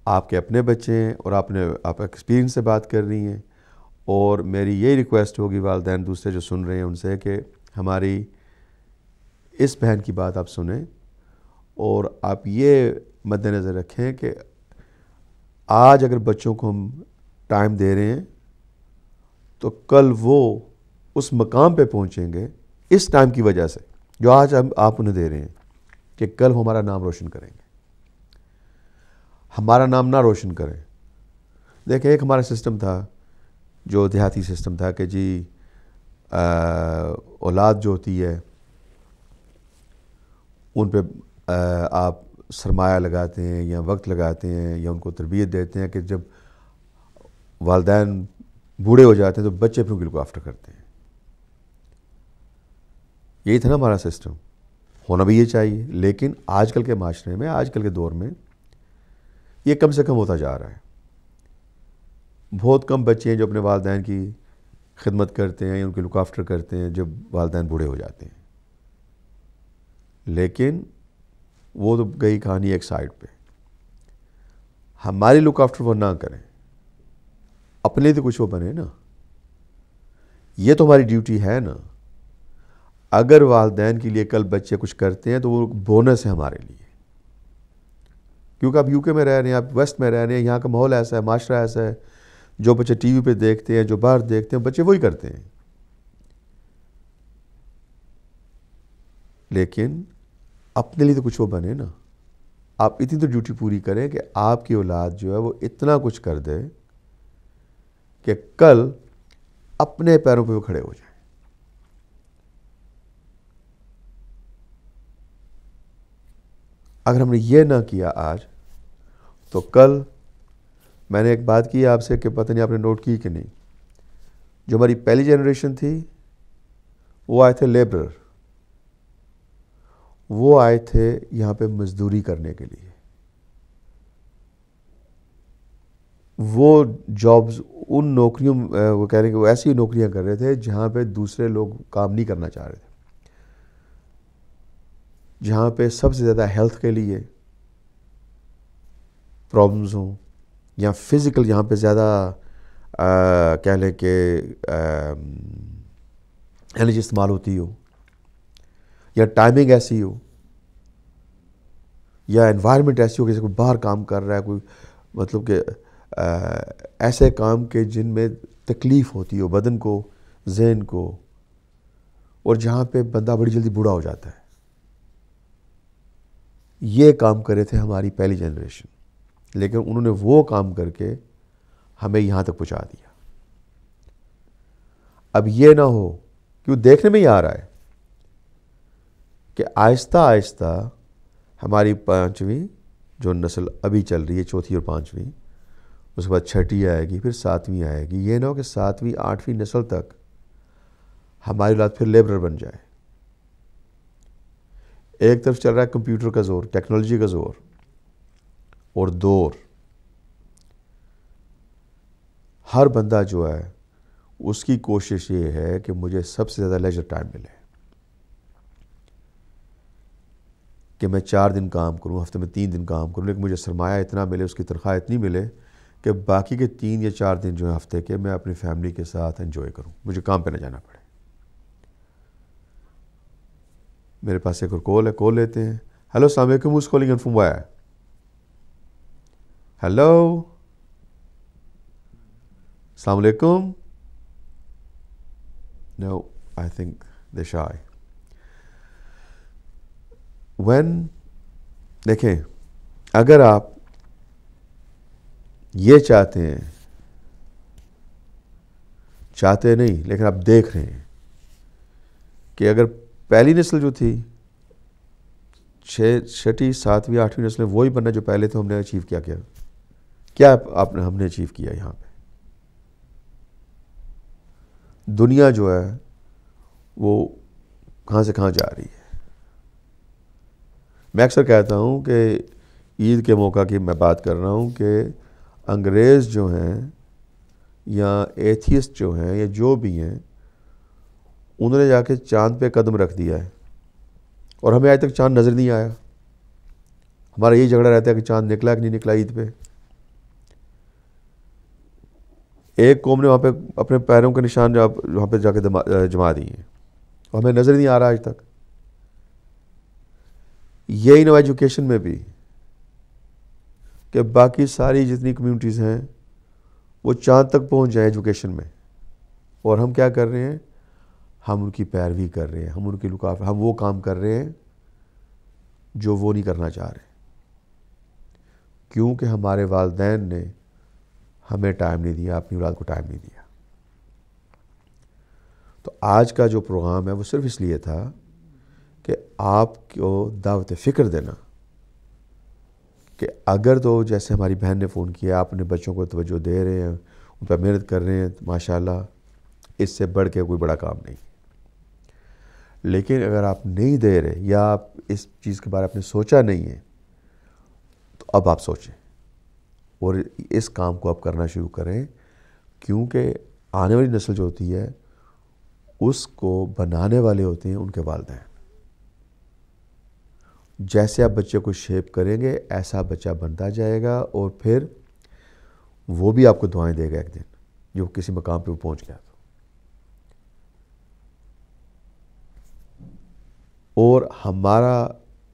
آپ کے اپنے بچے ہیں, اور آپ ایکسپیرینس سے بات کر رہی ہیں. اور میری یہی ریکویسٹ ہوگی والدین دوسرے جو سن رہے ہیں ان سے کہ ہماری اس بہن کی بات آپ سنیں, اور آپ یہ مد نظر رکھیں کہ آج اگر بچوں کو ہم ٹائم دے رہے ہیں تو کل وہ اس مقام پہ پہنچیں گے اس ٹائم کی وجہ سے جو آج آپ انہیں دے رہے ہیں, کہ کل وہ ہمارا نام روشن کریں گے. ہمارا نام نہ روشن کریں. دیکھیں ایک ہمارا سسٹم تھا جو دیہاتی سسٹم تھا کہ جی اولاد جو ہوتی ہے ان پہ آپ سرمایہ لگاتے ہیں یا وقت لگاتے ہیں یا ان کو تربیت دیتے ہیں کہ جب والدین بوڑھے ہو جاتے ہیں تو بچے پھر ان کی لک آفٹر کرتے ہیں. یہی تھا نا ہمارا سسٹم, ہونا بھی یہ چاہیے, لیکن آج کل کے معاشرے میں, آج کل کے دور میں یہ کم سے کم ہوتا جا رہا ہے. بہت کم بچے ہیں جو اپنے والدین کی خدمت کرتے ہیں یا ان کی لک آفٹر کرتے ہیں جب والدین بوڑھے ہو جاتے ہیں. لیکن وہ تو گئی کہانی ایک سائڈ پہ. ہماری لک آفٹر وہ نہ کریں, اپنے لیے تو کچھ وہ بنے نا, یہ تو ہماری ڈیوٹی ہے نا. اگر والدین کے لیے کل بچے کچھ کرتے ہیں تو وہ بونس ہے ہمارے لیے, کیونکہ آپ یو کے میں رہ رہے ہیں, آپ ویسٹ میں رہ رہے ہیں, یہاں کا ماحول ایسا ہے, معاشرہ ایسا ہے, جو بچے ٹی وی پہ دیکھتے ہیں, جو باہر دیکھتے ہیں, بچے وہی کرتے ہیں. لیکن اپنے لیے تو کچھ وہ بنے نا. آپ اتنی تو ڈیوٹی پوری کریں کہ آپ کی اولاد جو ہے وہ اتنا کچھ کر دے کہ کل اپنے پیروں پہ وہ کھڑے ہو جائیں. اگر ہم نے یہ نہ کیا آج تو کل, میں نے ایک بات کی آپ سے کہ پتہ نہیں آپ نے نوٹ کی کہ نہیں, جو ہماری پہلی جنریشن تھی وہ آئے تھے لیبرر, وہ آئے تھے یہاں پہ مزدوری کرنے کے لیے. وہ جابز, ان نوکریوں, وہ کہہ رہے ہیں کہ وہ ایسی نوکریاں کر رہے تھے جہاں پہ دوسرے لوگ کام نہیں کرنا چاہ رہے تھے, جہاں پہ سب سے زیادہ ہیلتھ کے لیے پرابلمز ہوں, یا فزیکل یہاں پہ زیادہ کہہ لیں کہ انرجی استعمال ہوتی ہو, یا ٹائمنگ ایسی ہو, یا انوائرمنٹ ایسی ہو کہ جیسے کوئی باہر کام کر رہا ہے, کوئی مطلب کہ ایسے کام کے جن میں تکلیف ہوتی ہو بدن کو, ذہن کو, اور جہاں پہ بندہ بڑی جلدی بوڑھا ہو جاتا ہے. یہ کام کرے تھے ہماری پہلی جنریشن, لیکن انہوں نے وہ کام کر کے ہمیں یہاں تک پہنچا دیا. اب یہ نہ ہو, کیوں دیکھنے میں ہی آ رہا ہے کہ آہستہ آہستہ ہماری پانچویں جو نسل ابھی چل رہی ہے, چوتھی اور پانچویں, اس کے بعد چھٹی آئے گی, پھر ساتویں آئے گی. یہ نہ ہو کہ ساتویں آٹھویں نسل تک ہماری اولاد پھر لیبرر بن جائے. ایک طرف چل رہا ہے کمپیوٹر کا زور, ٹیکنالوجی کا زور اور دور. ہر بندہ جو ہے اس کی کوشش یہ ہے کہ مجھے سب سے زیادہ لیجر ٹائم ملے, کہ میں 4 دن کام کروں, ہفتے میں 3 دن کام کروں, لیکن مجھے سرمایہ اتنا ملے, اس کی تنخواہ اتنی ملے کہ باقی کے 3 یا 4 دن جو ہیں ہفتے کے میں اپنی فیملی کے ساتھ انجوائے کروں, مجھے کام پہ نہ جانا پڑے. میرے پاس ایک اور کال ہے, کال لیتے ہیں. ہیلو, السلام علیکم. Who's calling and from where? Hello, السلام علیکم. No, I think they're shy. دیکھیں اگر آپ یہ چاہتے نہیں لیکن آپ دیکھ رہے ہیں کہ اگر پہلی نسل جو تھی 6ٹی 7ویں 8ویں نسل وہی بننا جو پہلے تو ہم نے اچیو کیا ہم نے اچیو کیا. یہاں پہ دنیا جو ہے وہ کہاں سے کہاں جا رہی ہے. میں اکثر کہتا ہوں کہ عید کے موقع کی میں بات کر رہا ہوں کہ انگریز جو ہیں یا ایتھیسٹ جو ہیں یا جو بھی ہیں انہوں نے جا کے چاند پہ قدم رکھ دیا ہے اور ہمیں آج تک چاند نظر نہیں آیا. ہمارا یہی جھگڑا رہتا ہے کہ چاند نکلا کہ نہیں نکلا عید پہ. ایک قوم نے وہاں پہ اپنے پیروں کے نشان وہاں پہ جا کے جما دیے ہیں اور ہمیں نظر نہیں آ رہا آج تک. یہی نو ایجوکیشن میں بھی کہ باقی ساری جتنی کمیونٹیز ہیں وہ چاند تک پہنچ جائیں ایجوکیشن میں اور ہم کیا کر رہے ہیں, ہم ان کی پیروی کر رہے ہیں, ہم ان کی ہم وہ کام کر رہے ہیں جو وہ نہیں کرنا چاہ رہے کیونکہ ہمارے والدین نے ہمیں ٹائم نہیں دیا, اپنی اولاد کو ٹائم نہیں دیا. تو آج کا جو پروگرام ہے وہ صرف اس لیے تھا کہ آپ کو دعوت فکر دینا کہ اگر تو جیسے ہماری بہن نے فون کیا آپ اپنے بچوں کو توجہ دے رہے ہیں, ان پہ محنت کر رہے ہیں, ماشاءاللہ اس سے بڑھ کے کوئی بڑا کام نہیں. لیکن اگر آپ نہیں دے رہے یا آپ اس چیز کے بارے میں سوچا نہیں ہے تو اب آپ سوچیں اور اس کام کو آپ کرنا شروع کریں کیونکہ آنے والی نسل جو ہوتی ہے اس کو بنانے والے ہوتے ہیں ان کے والدین. جیسے آپ بچے کو شیپ کریں گے ایسا بچہ بنتا جائے گا اور پھر وہ بھی آپ کو دعائیں دے گا ایک دن جو کسی مقام پہ وہ پہنچ گیا. اور ہمارا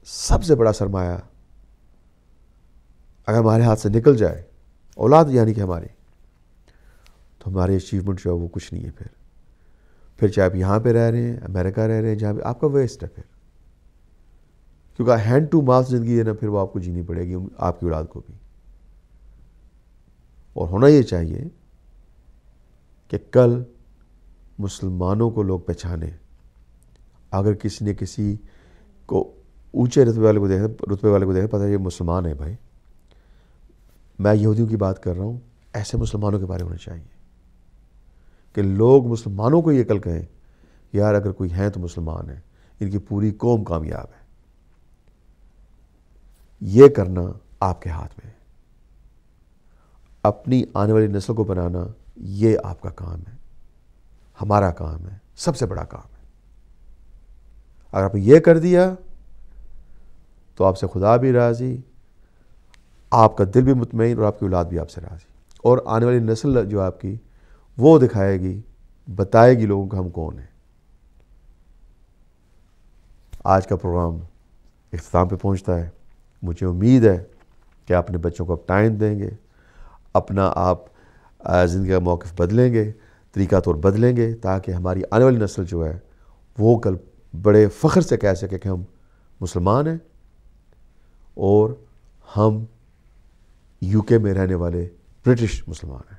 سب سے بڑا سرمایہ اگر ہمارے ہاتھ سے نکل جائے اولاد یعنی کہ ہماری, تو ہماری اچیومنٹ جو ہے وہ کچھ نہیں ہے. پھر چاہے آپ یہاں پہ رہ رہے ہیں, امریکہ رہ رہے ہیں, جہاں پہ آپ کا ویسٹ ہے. پھر کیونکہ ہینڈ ٹو ماؤتھ زندگی ہے نا, پھر وہ آپ کو جینی پڑے گی آپ کی اولاد کو بھی. اور ہونا یہ چاہیے کہ کل مسلمانوں کو لوگ پہچانیں. اگر کسی نے کسی کو اونچے رتبے والے کو دیکھیں پتہ ہے یہ مسلمان ہے بھائی. میں یہودیوں کی بات کر رہا ہوں, ایسے مسلمانوں کے بارے میں ہونا چاہیے کہ لوگ مسلمانوں کو یہ کل کہیں یار اگر کوئی ہے تو مسلمان ہے, ان کی پوری قوم کامیاب ہے. یہ کرنا آپ کے ہاتھ میں ہے. اپنی آنے والی نسل کو بنانا یہ آپ کا کام ہے, ہمارا کام ہے, سب سے بڑا کام ہے. اگر آپ نے یہ کر دیا تو آپ سے خدا بھی راضی, آپ کا دل بھی مطمئن اور آپ کی اولاد بھی آپ سے راضی. اور آنے والی نسل جو آپ کی وہ دکھائے گی, بتائے گی لوگوں کو ہم کون ہیں. آج کا پروگرام اختتام پہ پہنچتا ہے. مجھے امید ہے کہ آپ اپنے بچوں کو اب ٹائم دیں گے, اپنا آپ زندگی کا موقف بدلیں گے, طریقہ طور بدلیں گے تاکہ ہماری آنے والی نسل جو ہے وہ کل بڑے فخر سے کہہ سکے کہ ہم مسلمان ہیں اور ہم یو کے میں رہنے والے برٹش مسلمان ہیں.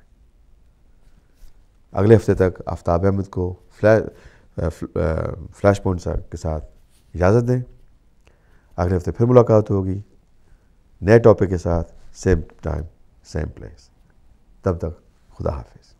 اگلے ہفتے تک آفتاب احمد کو فلیش پوائنٹ کے ساتھ اجازت دیں. اگلے ہفتے پھر ملاقات ہوگی نئے ٹاپک کے ساتھ, سیم ٹائم سیم پلیس. تب تک خدا حافظ.